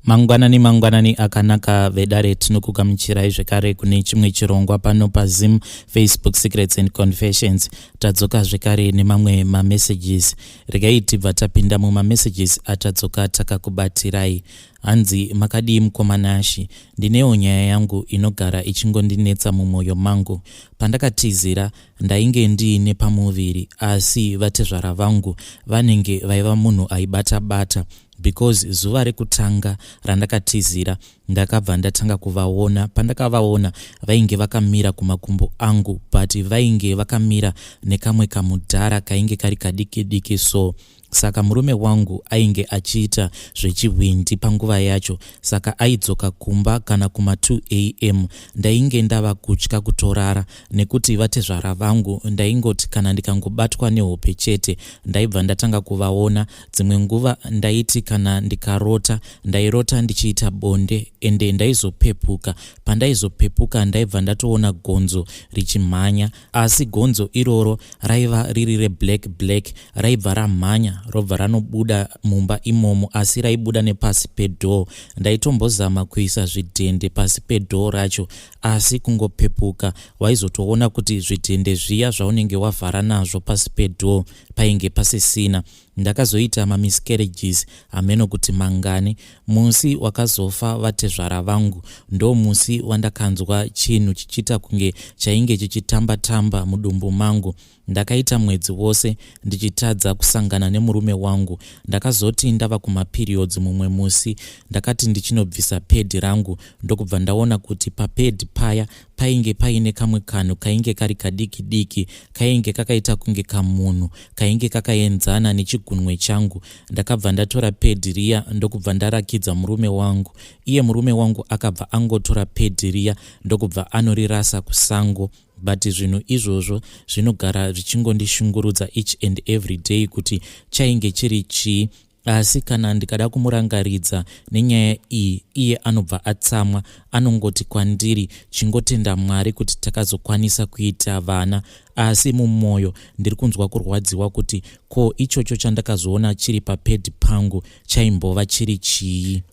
Mangwanani akanaka vedare tinokugamuchirai zvekare kune chimwe chirongwa pano paZim Facebook Secrets and Confessions. Tadzoka zvekare nemamwe mamessages. Regai tibva tapinda mumamessages atadzoka takakubatirai. Hanzi makadii mukomanashi, ndinewo nyaya yangu inogara ichingondinetsa mumwoyo mangu. Pandakatizira ndainge ndiine pamuviri, asi vatezvara vangu vanenge vaiva munhu aibata-bata. Because zuva rekutanga randakatizira ndakabva ndatanga kuvaona. Pandakavaona vainge vakamira kumakumbo angu, but vainge vakamira nekamwe kamudhara kainge kari kadiki so. Saka murume wangu ainge achiita zvechihwindi panguva yacho, saka aidzoka kumba kana kuma 2 am. Ndainge ndava kutya kutorara, nekuti vatezvara vangu ndaingoti kana ndikangobatwa nehope chete ndaibva ndatanga kuvaona. Dzimwe nguva ndaiti kana ndikarota, ndairota ndichiita bonde ende ndaizopepuka. Pandaizopepuka ndaibva ndatoona gonzo richimhanya, asi gonzo iroro raiva riri reblack, raibva ramhanya robva ranobuda mumba imomo, asi raibuda nepasi pedhoo. Ndaitombozama kuisa zvidhende pasi pedhoo racho, asi kungopepuka waizotoona kuti zvidhende zviya zvaunenge wavhara nazvo pasi pedhoo painge pasisina. Ndakazoita miscarriages ameno kuti mangani. Musi wakazofa vatezvara vangu ndo musi wandakanzwa chinhu chichita kunge chainge chichitamba mudumbu mangu. Ndakaita mwedzi wose ndichitadza kusangana nemurume wangu. Ndakazoti ndava kumaperiods mumwe musi, ndakati ndichinobvisa pedi rangu, ndokubva ndaona kuti papedi paya painge paine kamwe kanhu kainge kari kadiki, kainge kakaita kunge kamunhu, kainge kakaenzana nechigunwe changu. Ndakabva ndatora pedi riya ndokubva ndarakidza murume wangu. Iye murume wangu akabva angotora pedi riya ndokubva anorirasa kusango. But zvinhu izvozvo zvinogara zvichingondishungurudza each and every day kuti chainge chiri chii. Asi kana ndikada kumurangaridza nenyaya iyi, iye anobva atsamwa, anongoti kwandiri chingotenda Mwari kuti takazokwanisa kuita vana. Asi mumwoyo ndiri kunzwa kurwadziwa kuti ko ichocho chandakazoona chiri papedi pangu chaimbova chiri chii.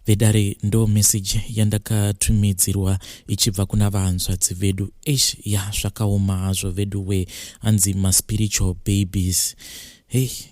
Vedare ndo message yandakatumidzirwa ichibva kuna vahanzvadzi vedu. Zvakaoma hazvo vedu we, hanzi spiritual babies.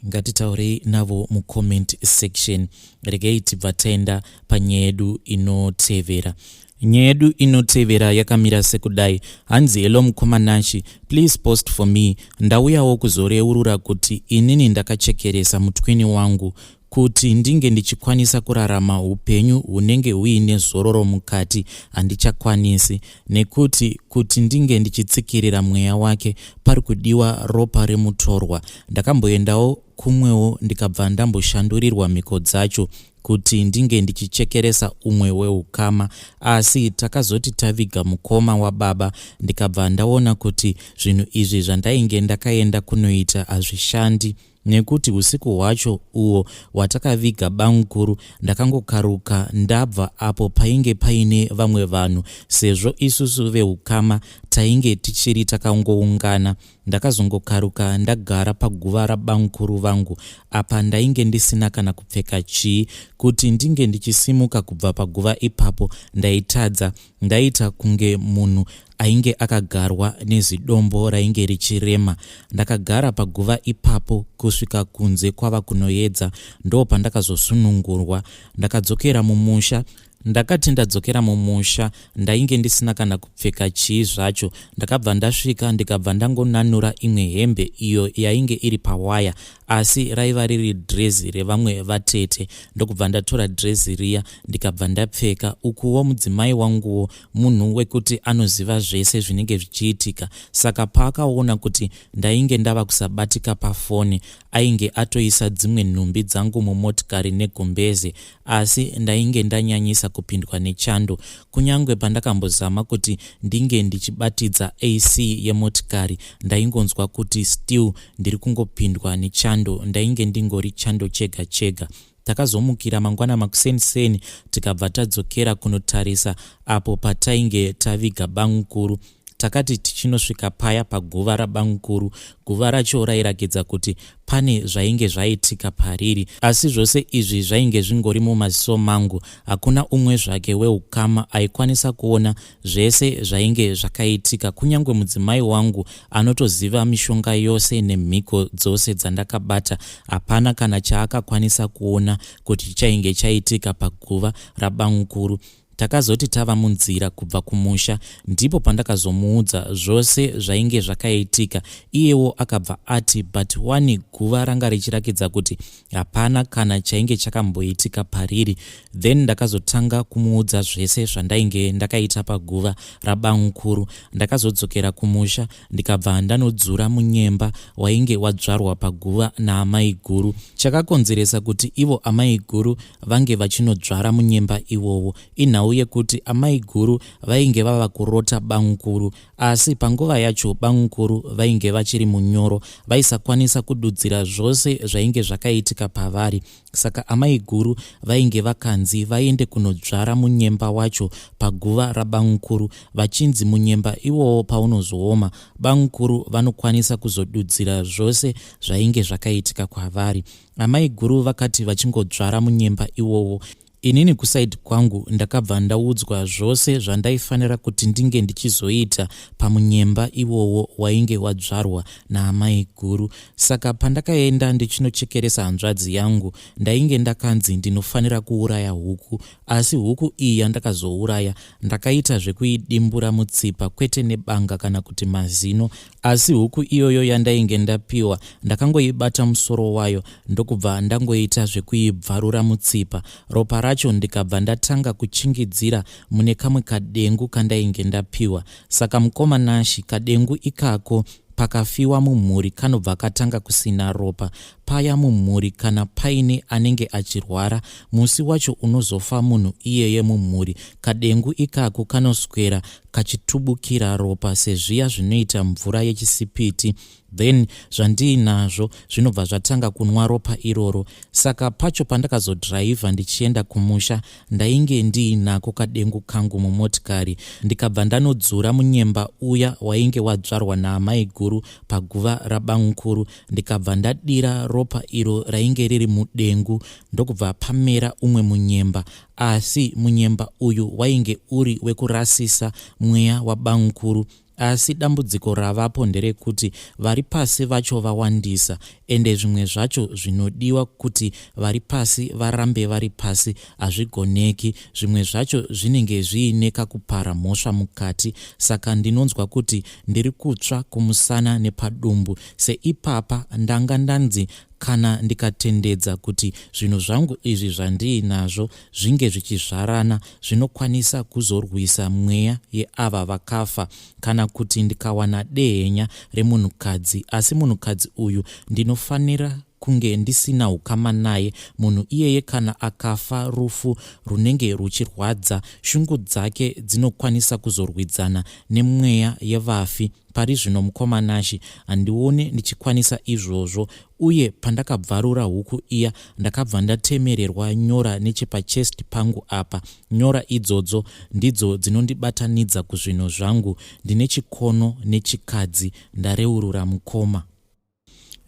Ngatitaurei navo mucomment section. Regai tibva taenda panyaya yedu inotevera. Nyaya yedu inotevera yakamira sekudai. Hanzi hello mukomanashi, please post for me. Ndauyawo kuzoreurura kuti inini ndakachekeresa mutwini wangu kuti ndinge ndichikwanisa kurarama upenyu hunenge huine zororo mukati handichakwanisi, nekuti kuti ndinge ndichitsikirira mweya wake pari kudiwa ropa remutorwa. Ndakamboendawo kumwewo ndikabva ndamboshandurirwa mhiko dzacho kuti ndinge ndichichekeresa umwe weukama, asi takazoti taviga mukoma wababa ndikabva ndaona kuti zvinhu izvi zvandainge ndakaenda kunoita hazvishandi, nekuti usiku hwacho uo watakaviga bangukuru ndakangokaruka ndabva apo painge paine vamwe vanhu, sezvo isusu veukama tainge tichiri takangoungana. Ndakazongokaruka ndagara paguva rabangukuru vangu, apa ndainge ndisina kana kupfeka chii. Kuti ndinge ndichisimuka kubva paguva ipapo ndaitadza, ndaita kunge munhu ainge akagarwa nezidombo rainge richirema. Ndakagara paguva ipapo kusvika kunze kwava kunoedza, ndo pandakazosunungurwa ndakadzokera mumusha. Ndakati ndadzokera mumusha ndainge ndisina kana kupfeka chii zvacho. Ndakabva ndasvika ndikabva ndangonanura imwe hembe iyo yainge iri pawaya, asi raiva riri drezi revamwe vatete. Ndokubva ndatora drezi riya ndikabva ndapfeka. Ukuwo mudzimai wanguwo munhu wekuti anoziva zvese zvinenge zvichiitika, saka paakaona kuti ndainge ndava kusabatika pafoni ainge atoisa dzimwe nhumbi dzangu mumotikari negumbeze, asi ndainge ndanyanyisa kupindwa nechando. Kunyangwe pandakambozama kuti ndinge ndichibatidza AC yemotikari ndaingonzwa kuti still ndiri kungopindwa nechando, ndainge ndingori chando chega. Takazomukira mangwana makuseniseni tikabva tadzokera kunotarisa apo patainge taviga bangukuru. takati tichinosvika paya paguva rabangukuru, guva racho rairakidza kuti pane zvainge zvaitika pariri, asi zvose izvi zvainge zvingori mumaziso mangu. Hakuna umwe zvake weukama aikwanisa kuona zvese zvainge zvakaitika, kunyange mudzimai wangu anotoziva mishonga yose nemhiko dzose dzandakabata. Hapana kana chaakakwanisa kuona kuti chainge chaitika paguva rabangukuru. Takazoti tava munzira kubva kumusha, ndipo pandakazomuudza zvose zvainge zvakaitika. Iyewo akabva ati, but wani, guva ranga richirakidza kuti hapana kana chainge chakamboitika pariri. Then ndakazotanga kumuudza zvese zvandainge ndakaita paguva rabangukuru. Ndakazodzokera kumusha ndikabva ndanodzura munyemba wainge wadzvarwa paguva naamai guru. Chakakonzeresa kuti ivo amai guru vange vachinodzvara munyemba iwowo inhau yekuti amai guru vainge vava kurota bangukuru, asi panguva yacho bangukuru vainge vachiri munyoro, vaisakwanisa kududzira zvose zvainge zvakaitika pavari. Saka amai guru vainge vakanzi vaende kunodzvara munyemba wacho paguva rabangukuru, vachinzi munyemba iwowo paunozooma, bangukuru vanokwanisa kuzodudzira zvose zvainge zvakaitika kwavari. Amai guru vakati vachingodzvara munyemba iwowo, inini kusaidi kwangu ndakabva ndaudzwa zvose zvandaifanira kuti ndinge ndichizoita pamunyemba iwowo wainge wadzvarwa naamai guru. Saka pandakaenda ndichinochekeresa hanzvadzi yangu, ndainge ndakanzi ndinofanira kuuraya huku, asi huku iyi yandakazouraya ndakaita zvekuidimbura mutsipa, kwete nebanga kana kuti mazino, asi huku iyoyo yandainge ndapiwa ndakangoibata musoro wayo ndokubva ndangoita zvekuibvarura mutsipa. Ropa racho ndikabva ndatanga kuchingidzira mune kamwe kadengu kandainge ndapiwa. Saka mukomanashi, kadengu ikako pakafiwa mumhuri kanobva katanga kusina ropa. Paya mumhuri kana paine anenge achirwara, musi wacho unozofa munhu iyeye mumhuri, kadengu ikako kanoswera kachitubukira ropa sezviya zvinoita mvura yechisipiti. Then zvandiinazvo zvinobva zvatanga kunwa ropa iroro. Saka pacho pandakazodhiraivha ndichienda kumusha, ndainge ndiinako kadengu kangu mumotikari, ndikabva ndanodzura munyemba uya wainge wadzvarwa naamai guru paguva rabangukuru, ndikabva ndadira ropa iro rainge riri mudengu, ndokubva pamera umwe munyemba, asi munyemba uyu wainge uri wekurasisa mweya wabangukuru. Asi dambudziko ravapo nderekuti vari pasi vacho vawandisa, ende zvimwe zvacho zvinodiwa kuti vari pasi varambe vari pasi hazvigoneki. Zvimwe zvacho zvinenge zviine kakupara mhosva mukati. Saka ndinonzwa kuti ndiri kutsva kumusana nepadumbu. Seipapa ndanga ndanzi kana ndikatendedza kuti zvinhu zvangu izvi zvandiinazvo zvinge zvichizvarana, zvinokwanisa kuzorwisa mweya yeava vakafa, kana kuti ndikawana dehenya remunhukadzi, asi munhukadzi uyu ndinofanira kunge ndisina ukama naye. Munhu iyeye kana akafa rufu runenge ruchirwadza, shungu dzake dzinokwanisa kuzorwidzana nemweya yevafi. Pari zvino mukomanashi handione ndichikwanisa izvozvo, uye pandakabvarura huku iya ndakabva ndatemererwa nyora nechepachesti pangu apa. Nyora idzodzo ndidzo dzinondibatanidza kuzvinhu zvangu. Ndine chikono nechikadzi, ndareurura mukoma.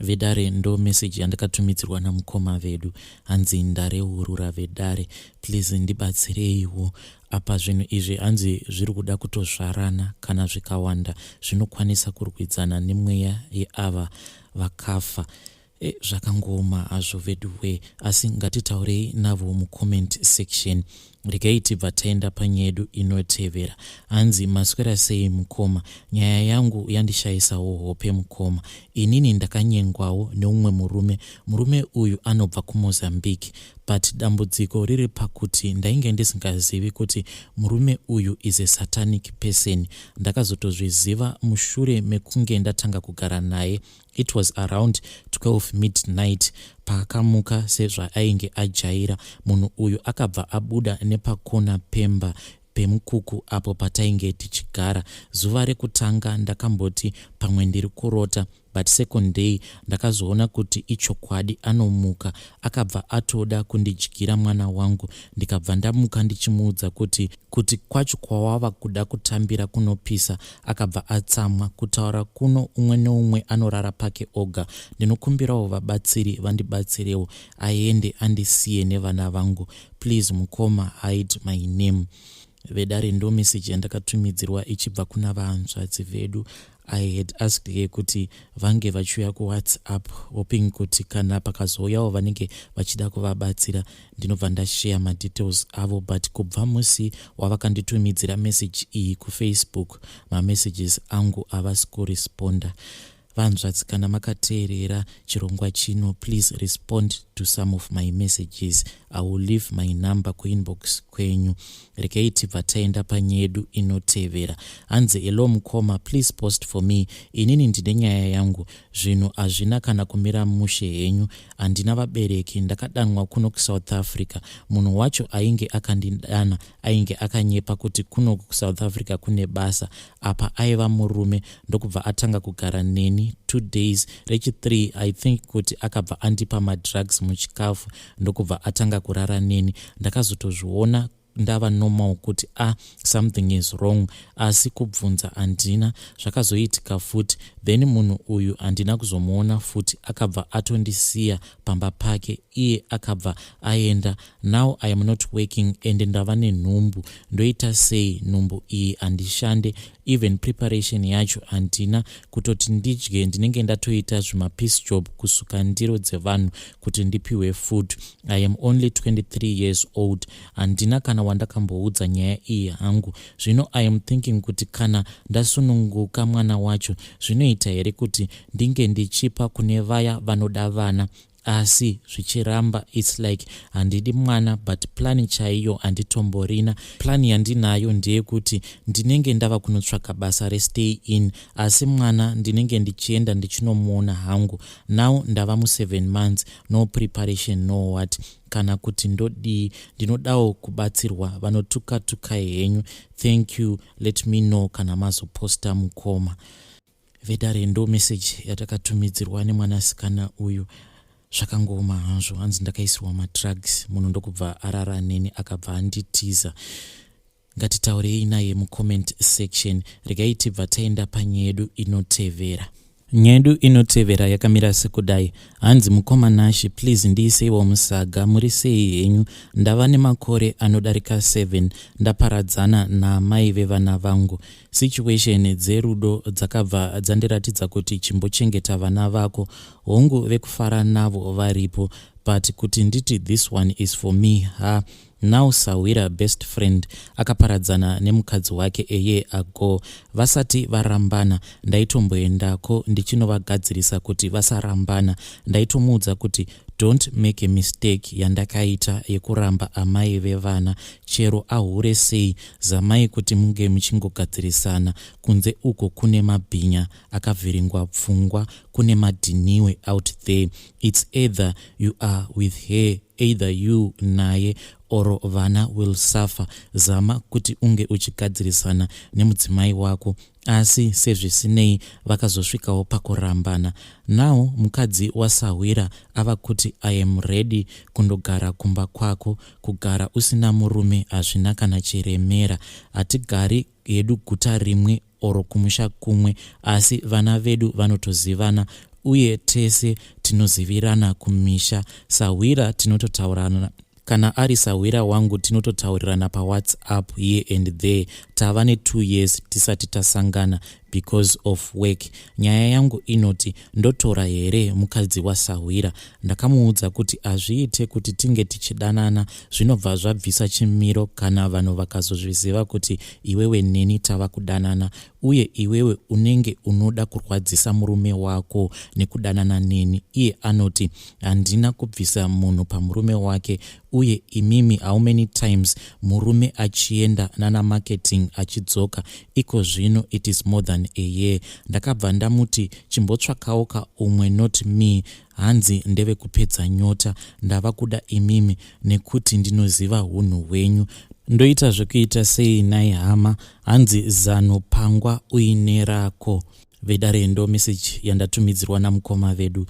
Vedare ndo message yandakatumidzirwa namukoma vedu, hanzi ndareurura vedare, please ndibatsireiwo. Apa zvinhu izvi hanzi zviri kuda kutozvarana, kana zvikawanda zvinokwanisa kurwidzana nemweya yeava vakafa. Zvakangoma hazvo veduwe, asi ngatitaurei navo mucomment section. Regai tibva taenda panyaya yedu inotevera. Hanzi maswera sei mukoma? Nyaya yangu yandishayisawo hope mukoma. Inini ndakanyengwawo neumwe murume. Murume uyu anobva kuMozambique, but dambudziko riri pakuti ndainge ndisingazivi kuti murume uyu is a satanic person. Ndakazotozviziva mushure mekunge ndatanga kugara naye. It was around 12 midnight paakamuka sezvaainge ajaira. Munhu uyu akabva abuda nepakona pemba pemukuku apo patainge tichigara. Zuva rekutanga ndakamboti pamwe ndiri kurota, but second day ndakazoona kuti ichokwadi anomuka akabva atoda kundidyira mwana wangu. Ndikabva ndamuka ndichimuudza kuti kwacho kwawava kuda kutambira kunopisa. Akabva atsamwa kutaura kuno umwe neumwe anorara pake oga. Ndinokumbirawo vabatsiri vandibatsirewo aende andisiye nevana vangu. Please mukoma, hide my name. Vedare ndo message yandakatumidzirwa ichibva kuna vahanzvadzi vedu. I had asked her kuti vange vachiuya kuWhatsApp hoping kuti kana pakazouyawo vanenge vachida kuvabatsira ndinobva ndashare madetails avo, but kubva musi wavakanditumidzira message iyi kuFacebook mamessages angu havasi kuresponda. Vanzvadzi, kana makateerera chirongwa chino, please respond to some of my messages. I will leave my number kuinbox kwenyu. Regai tibva taenda panyedu inotevera. Hanzi hello mukoma, please post for me. Inini ndine nyaya yangu. Zvinhu hazvina kana kumira mushe henyu. Handina vabereki, ndakadanwa kuno kuSouth Africa. Munhu wacho ainge akandidana ainge akanyepa kuti kuno kuSouth Africa kune basa. Apa aiva murume ndokubva atanga kugara neni 2 days. Rechi3 I think kuti akabva andipa madrugs muchikafu ndokubva atanga kurara neni. Ndakazotozviona ndava normal kuti something is wrong, asi kubvunza handina. Zvakazoitika futi, then munhu uyu handina kuzomuona futi. Akabva atondisiya pamba pake, iye akabva aenda. Now I am not working and ndava nenhumbu. Ndoita sei nhumbu iyi handishande, even preparation yacho handina. Kutoti ndidye ndinenge ndatoita zvimapiece job kusuka ndiro dzevanhu kuti ndipiwe food. I am only 23 years old. Handina kana wandakamboudza nyaya iyi hangu. Zvino I am thinking kuti kana ndasununguka mwana wacho zvinoita here kuti ndinge ndichipa kune vaya vanoda vana. Asi zvichiramba, it's like handidi mwana, but plani chaiyo handitomborina. Plani yandinayo ndeye kuti ndinenge ndava kunotsvaka basa restay in, asi mwana ndinenge ndichienda ndichinomuona hangu. Now ndava mu7 months, no preparation, no what. Kana kuti ndinodawo kubatsirwa, vanotuka henyu. Thank you, let me know kana mazoposta mukoma. Vedare ndo message yatakatumidzirwa nemwanasikana uyu. Zvakangoma hazvo, hanzi ndakaisirwa madrugs, munhu ndokubva arara neni akabva anditiza. Ngatitaurei naye mucomment section. Regai tibva taenda panyedu inotevera. Nyedu inotevera yakamira sekudai. Hanzi mukoma nashi, please ndiiseiwo musaga. Muri sei henyu? Ndava nemakore anodarika 7. Ndaparadzana namai vevana vangu. Situation dzerudo dzakabva dzandiratidza kuti chimbochengeta vana vako. Hongu vekufara navo varipo, but kuti nditi this one is for me, Now Sawira best friend akaparadzana nemukadzi wake eye ago. Vasati varambana ndaitomboendako ndichinovagadzirisa kuti vasarambana. Ndaitomuudza kuti don't make a mistake yandakaita yekuramba amai vevana. Chero ahure sei zamai kuti munge muchingogadzirisana. Kunze uko kune mabhinya akavhiringwa pfungwa, kune madhiniwe out there. It's either you are with her, either you naye, or vana will suffer. Zama kuti unge uchigadzirisana nemudzimai wako. Asi sezvisinei vakazosvikawo pakurambana. Now mukadzi wasawira ava kuti I am ready kundogara kumba kwako. Kugara usina murume hazvina kana chiremera. Hatigari hedu guta rimwe oro kumusha kumwe, asi vana vedu vanotozivana uye tese tinozivirana kumisha. Sawira tinototaurana. Kana ari Sawira wangu tinototaurirana paWhatsApp here and there. Tava ne2 years tisati tasangana because of work. Nyaya yangu inoti ndotora here mukadzi waSawira. Ndakamuudza kuti azviite kuti tinge tichidanana zvinobva zvabvisa chimiro kana vanhu vakazozviziva kuti iwewe neni tava kudanana, uye iwewe unenge unoda kurwadzisa murume wako nekudanana neni. Iye anoti handina kubvisa munhu pamurume wake, uye imimi how many times murume achienda nana marketing achidzoka. Iko zvino it is more than a year. Ndakabva ndamuti chimbotsvakawo umwe, not me. Hanzi ndeve kupedza nyota. Ndava kuda imimi nekuti ndinoziva hunhu hwenyu. Ndoita zvekuita sei nai hama. Hanzi zano pangwa uine rako. Vedare ndo message yandatumidzirwa namukoma vedu.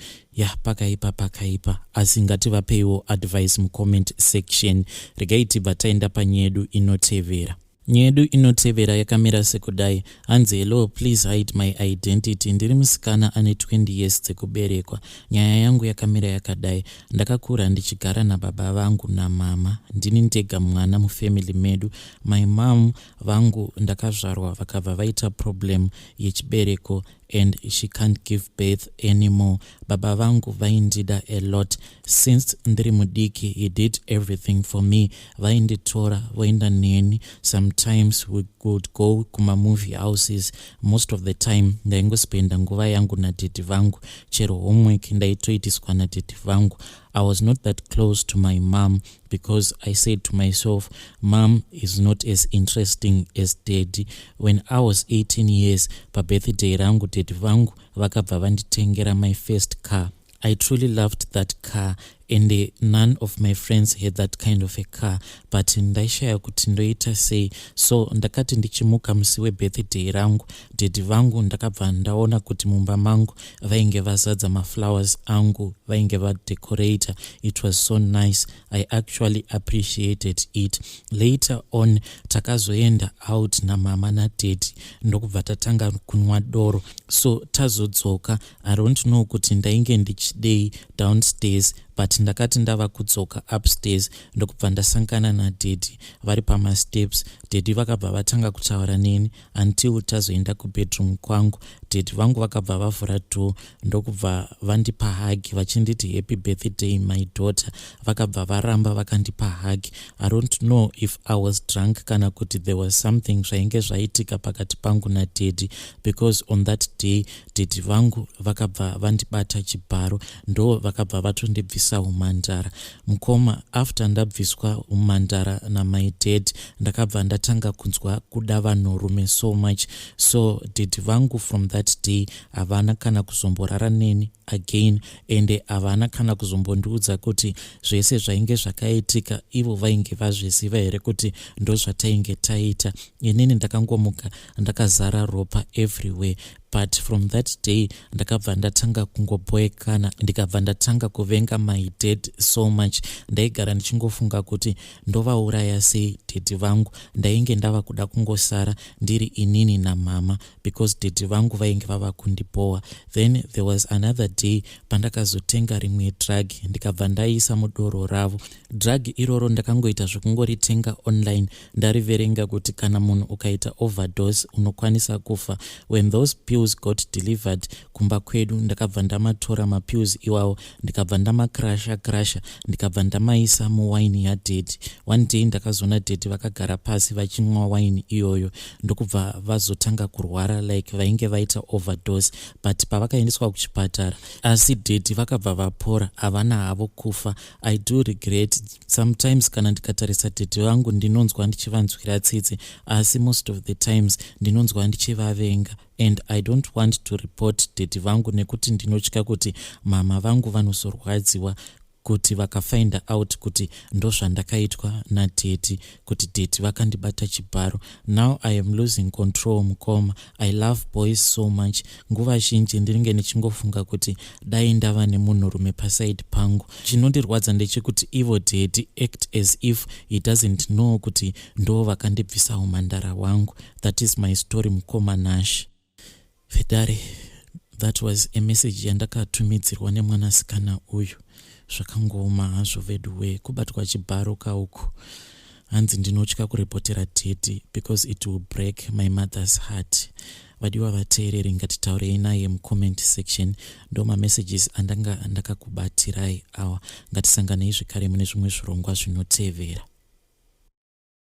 Pakaipa asi ngativapeiwo advice mucomment section. Regai tibva taenda panyedu inotevera. Nyedu inotevera yakamira sekudai. Hanzi, hello, please hide my identity. Ndiri musikana ane 20 years dzekuberekwa. Nyaya yangu yakamira yakadai. Ndakakura ndichigara nababa vangu namama. Ndini ndega mwana mufamily medu. My mom, Vangu, ndakazvarwa vakabva vaita problem yechibereko and she can't give birth anymore. Baba vangu vaindida a lot. Since ndiri mudiki, he did everything for me. Vainditora, vainda neni. Sometimes we would go kuma movie houses. Most of the time, ndaingospenda nguva yangu nadhidhi vangu. Chero homework ndaitoitiswa nadhidhi vangu. I was not that close to my mom because I said to myself, mom is not as interesting as daddy. When I was 18 years, pa birthday rangu daddy vangu vakabva vanditengera my first car. I truly loved that car and none of my friends had that kind of a car, but ndaishaya kuti ndoita sei. So ndakati ndichimuka musi webirthday rangu, daddy vangu ndakabva ndaona kuti mumba mangu vainge vazadza maflowers angu, vainge vadecorata. It was so nice. I actually appreciated it. Later on, takazoenda out na mama na daddy, ndokubva tatanga kunwa doro. So tazodzoka, I don't know kuti ndainge ndichidei downstairs, but ndakati ndava kudzoka upstairs ndokubva ndasangana nadaddy vari pamasteps. Daddy vakabva vatanga kutaura neni until tazoenda kubedroom kwangu. Daddy vangu vakabva vavhura door ndokubva vandipa hug vachinditi happy birthday my daughter. Vakabva varamba vakandipa hug. I don't know if I was drunk kana kuti there was something zvainge zvaitika pakati pangu nadaddy, because on that day daddy vangu vakabva vandibata chibharo ndo vakabva vatondibvisa umhandara. Mukoma, after ndabviswa umhandara namai dad, ndakabva ndatanga kunzwa kuda vanhurume so much. So daddy vangu from that day havana kana kuzomborara neni again, and havana kana kuzombondiudza kuti zvese zvainge zvakaitika ivo vainge vazviziva here kuti ndo zvatainge taita. Inini ndakangomuka ndakazara ropa everywhere. But from that day, ndakabva ndatanga kungoboekana, ndikabva ndatanga kuvenga my dad so much. Ndaigara ndichingofunga kuti ndovauraya sei daddy vangu. Ndainge ndava kuda kungosara ndiri inini namama because daddy vangu vainge vava kundipowa. Then there was another day pandakazotenga rimwe drug ndikabva ndaisa mudoro ravo. Drug iroro ndakangoita zvekungoritenga online. Ndariverenga kuti kana munhu ukaita overdose unokwanisa kufa. When those pills got delivered kumba kwedu, ndakabva ndamatora mapills iwawo ndikabva ndamakrasha ndikabva ndamaisa muwaini yadaddy. One day ndakazona daddy vakagara pasi vachinwa waini iyoyo ndokubva vazotanga kurwara like vainge vaita overdose. But pavakaendeswa kuchipatara asi daddy vakabva vapora, havana havo kufa. I do regret sometimes kana ndikatarisa daddy vangu ndinonzwa ndichivanzwira tsitsi, asi most of the times ndinonzwa ndichivavenga. And I don't want to report daddy vangu nekuti ndinotya kuti mama vangu vanozorwadziwa kuti vakafind out kuti ndo zvandakaitwa nadaddy, kuti daddy vakandibata chibharo. Now I am losing control mukoma. I love boys so much. Nguva zhinji ndinenge ndichingofunga kuti dai ndava nemunhurume paside pangu. Chinondirwadza ndechekuti ivo daddy act as if he doesn't know kuti ndo vakandibvisa umhandara wangu. That is my story mukoma Nash. Vedare, that was a message yandakatumidzirwa nemwanasikana uyu. Zvakangoma hazvo veduwe, kubatwa chibharo kauku. Hanzi ndinotya kuripotera daddy because it will break my mother's heart. Vadiwa vateereri ngatitaurei naye mucomment section. Ndo messages andakakubatirai awa. Ngatisanganei zvekare mune zvimwe zvirongwa zvinotevera.